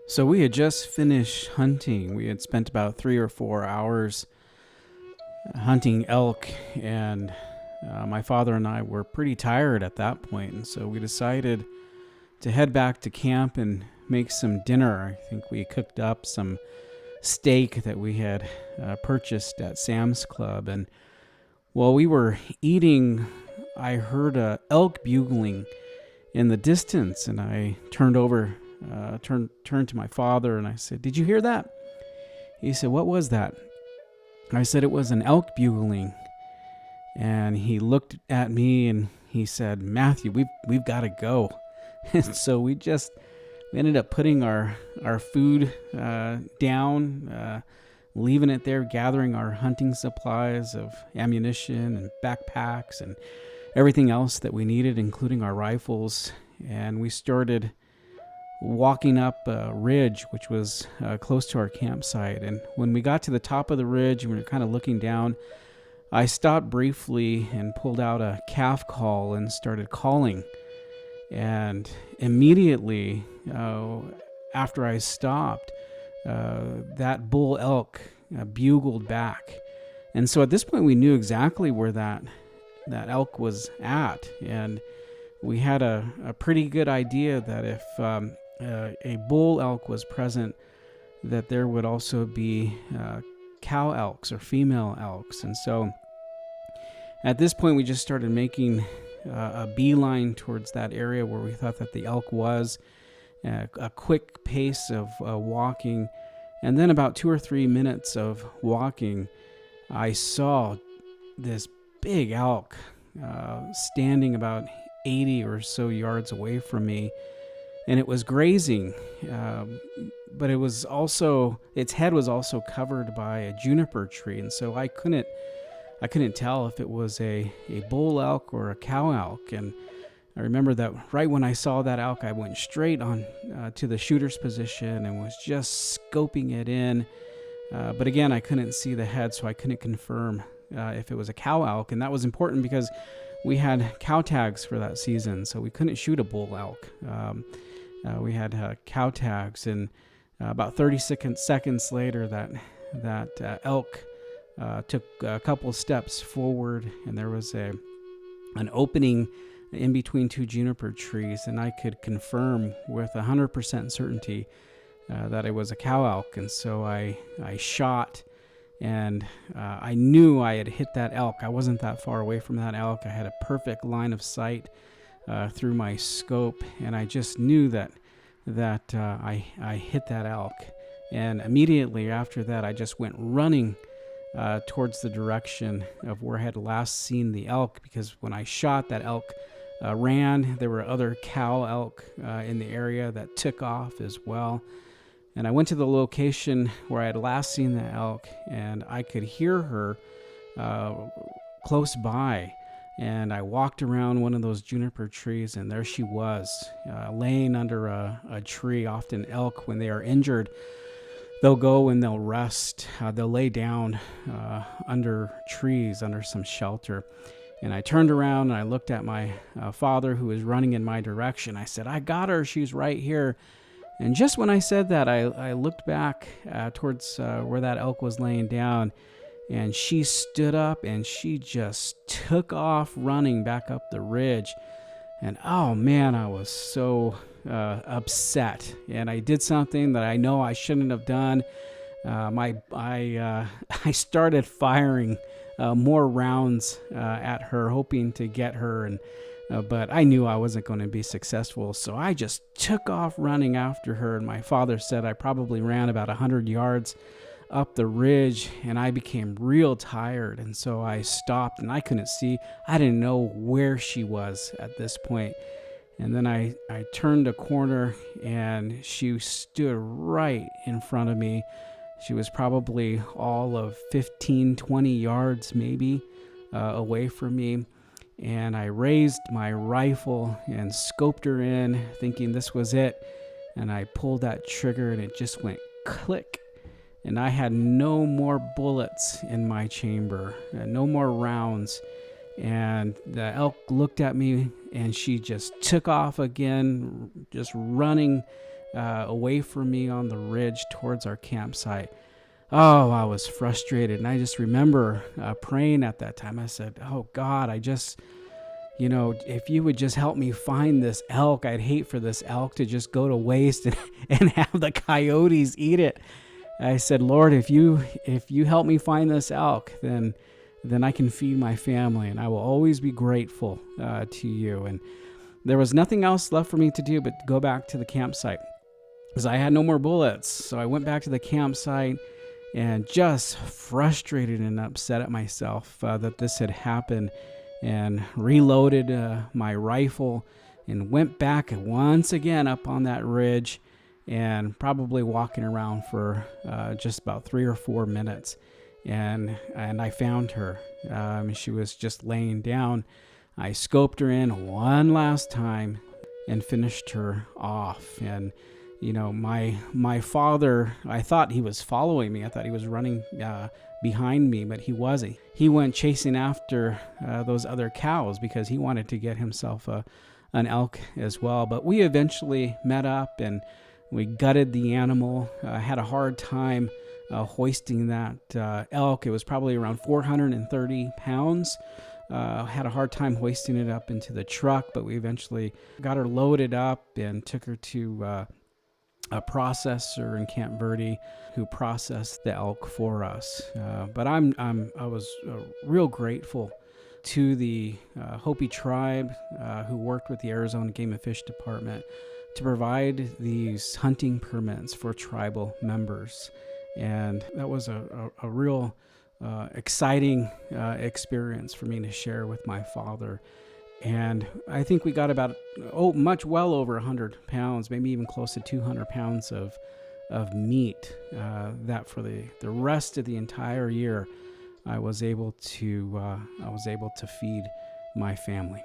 So we had just finished hunting. We had spent about 3 or 4 hours hunting elk, and my father and I were pretty tired at that point, and so we decided to head back to camp and make some dinner. I think we cooked up some steak that we had purchased at Sam's Club, and while we were eating, I heard a elk bugling in the distance, and I turned to my father, and I said, "Did you hear that?" He said, "What was that?" I said, "It was an elk bugling." And he looked at me and he said, "Matthew, we've got to go." And so we ended up putting our food down, leaving it there, gathering our hunting supplies of ammunition and backpacks and everything else that we needed, including our rifles. And we started walking up a ridge, which was close to our campsite. And when we got to the top of the ridge and we were kind of looking down, I stopped briefly and pulled out a calf call and started calling. And immediately after I stopped, that bull elk bugled back. And so at this point, we knew exactly where that elk was at. And we had a pretty good idea that if a bull elk was present, that there would also be cow elks or female elks. And so at this point, we just started making a beeline towards that area where we thought that the elk was, a quick pace of walking. And then about 2 or 3 minutes of walking, I saw this big elk standing about 80 or so yards away from me, and it was grazing, but its head was also covered by a juniper tree, and so I couldn't tell if it was a bull elk or a cow elk. And I remember that right when I saw that elk, I went straight on to the shooter's position and was just scoping it in, but again, I couldn't see the head, so I couldn't confirm if it was a cow elk. And that was important because we had cow tags for that season, so we couldn't shoot a bull elk. We had cow tags, and about 30 seconds later, that elk took a couple steps forward, and there was an opening in between two juniper trees, and I could confirm with 100% certainty that it was a cow elk. And so I shot, and I knew I had hit that elk. I wasn't that far away from that elk. I had a perfect line of sight through my scope, and I just knew that I hit that elk. And immediately after that, I just went running towards the direction of where I had last seen the elk, because when I shot, that elk ran. There were other cow elk in the area that took off as well. And I went to the location where I had last seen the elk, and I could hear her close by. And I walked around one of those juniper trees, and there she was, laying under a tree. Often elk, when they are injured, they'll go and they'll rest. They'll lay down under trees, under some shelter. And I turned around and I looked at my father, who was running in my direction. I said, "I got her. She's right here." And just when I said that, I looked back towards where that elk was laying down, and she stood up and she just took off running back up the ridge. And oh man, I was so upset, and I did something that I know I shouldn't have done. I started firing more rounds at her, hoping to get her, and but I knew I wasn't going to be successful, so I just took off running after her. And my father said I probably ran about 100 yards up the ridge, and I became real tired, and so I stopped, and I couldn't see. I didn't know where she was at this point. And then I turned a corner, and she stood right in front of me. She was probably all of 15, 20 yards maybe away from me. And I raised my rifle and scoped her in, thinking this was it. And I pulled that trigger, and it just went click. And I had no more bullets in my chamber, no more rounds. And the elk looked at me, and she just took off again, just running away from me on the ridge towards our campsite. Oh, I was frustrated. And I just remember praying at that time. I said, oh, God, if you would just help me find this elk, I'd hate for this elk to just go to waste and have the coyotes eat it. I said, Lord, if you help me find this elk, then I can feed my family, and I will always be grateful to you. And there was nothing else left for me to do but go back to the campsite because I had no more bullets. So I went back to the campsite and just frustrated and upset at myself that this had happened, and reloaded my rifle and went back once again up on that ridge, and probably walking around for just about 3 or 4 minutes. And I found her. She was just laying down. I scoped her in one last time and finished her off. And my father, I thought he was following me. I thought he was running behind me, but he wasn't. He went chasing after those other cows because he wanted to get himself an elk as well. But we eventually met up and we gutted the animal. I had a hard time hoisting that elk. It was probably around 430 pounds. Had a hard time hoisting it up into the truck, but we eventually got her loaded up and took her to a processor in Camp Verde who processed the elk for us. But I was real grateful to the Hopi tribe who worked with the Arizona Game and Fish Department to provide these hunting permits for tribal members. And that was a real exciting experience for me to share with my father. And I think we got about, well over 100 pounds, maybe even close to 200 pounds of meat that for the rest of the entire year I was able to feed my family.